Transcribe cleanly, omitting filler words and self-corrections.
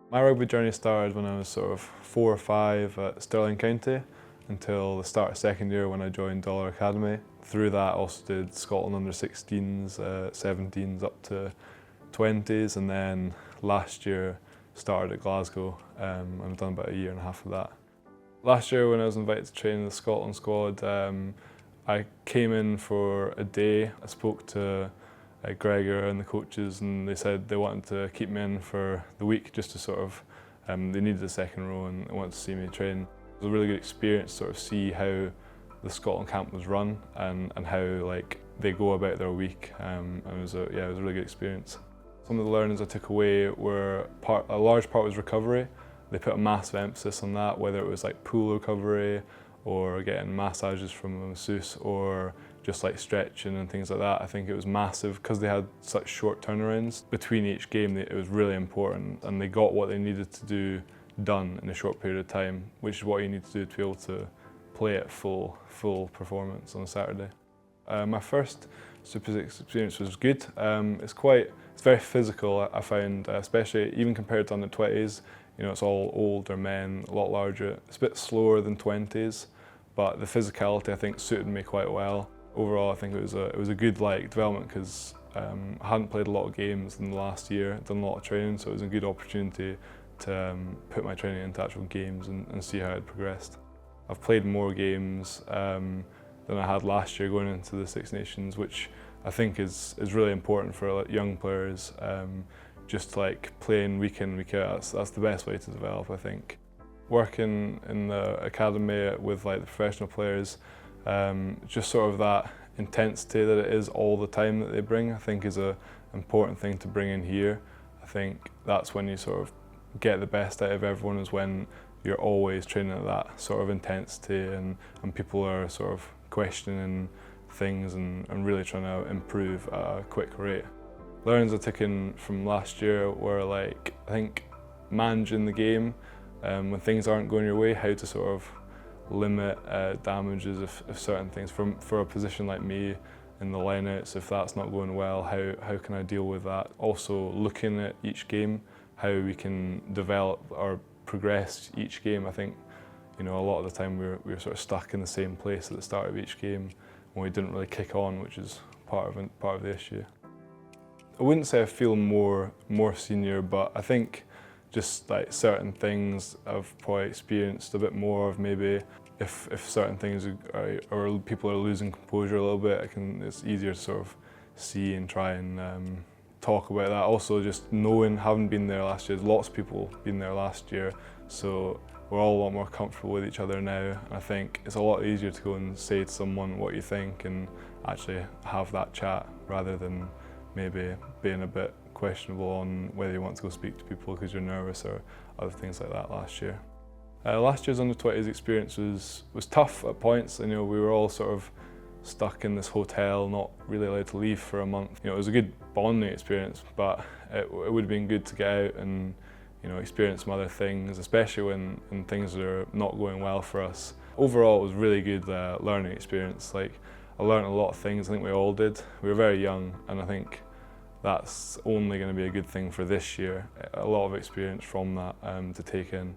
My rugby journey started when I was sort of 4 or 5 at Stirling County until the start of second year when I joined Dollar Academy. Through that I also did Scotland under 16s, 17s up to 20s, and then last year started at Glasgow and I've done about a year and a half of that. Last year when I was invited to train in the Scotland squad, I came in for a day. I spoke to Gregor and the coaches, and they said they wanted to keep me in for the week just to sort of, they needed a second row and they wanted to see me train. It was a really good experience to sort of see how the Scotland camp was run and how like they go about their week. And it was a really good experience. Some of the learnings I took away were a large part was recovery. They put a massive emphasis on that, whether it was like pool recovery or getting massages from a masseuse or just like stretching and things like that. I think it was massive because they had such short turnarounds between each game. It was really important, and they got what they needed to do done in a short period of time, which is what you need to do to be able to play at full performance on a Saturday. My first Super Six experience was good. It's very physical, I found, especially even compared to under 20s. You know, it's all older men, a lot larger. It's a bit slower than 20s, but the physicality I think suited me quite well. Overall, I think it was a good development because I hadn't played a lot of games in the last year, done a lot of training, so it was a good opportunity to put my training into actual games and see how it progressed. I've played more games than I had last year going into the Six Nations, which I think is really important for young players. Just like playing week in, week out, that's the best way to develop, I think. Working in the academy with like the professional players, just sort of that intensity that it is all the time that they bring, I think is an important thing to bring in here. I think that's when you sort of get the best out of everyone, is when you're always training at that sort of intensity and people are sort of questioning things and really trying to improve at a quick rate. Learnings I've taken from last year were I think managing the game when things aren't going your way, how to sort of limit damages if certain things, for a position like me in the lineouts, if that's not going well, how can I deal with that? Also looking at each game, how we can develop or progress each game. I think, you know, a lot of the time we were sort of stuck in the same place at the start of each game when we didn't really kick on, which is part of the issue. I wouldn't say I feel more senior, but I think just like certain things I've probably experienced a bit more of. Maybe if certain things or people are losing composure a little bit, it's easier to sort of see and try and talk about that. Also just having been there last year, lots of people been there last year, so we're all a lot more comfortable with each other now. I think it's a lot easier to go and say to someone what you think and actually have that chat rather than maybe being a bit questionable on whether you want to go speak to people because you're nervous or other things like that last year. Last year's under-20s experience was tough at points. You know, we were all sort of stuck in this hotel, not really allowed to leave for a month. You know, it was a good bonding experience, but it would have been good to get out and, you know, experience some other things, especially when things are not going well for us. Overall, it was a really good learning experience. Like, I learned a lot of things. I think we all did. We were very young, and I think that's only going to be a good thing for this year. A lot of experience from that to take in.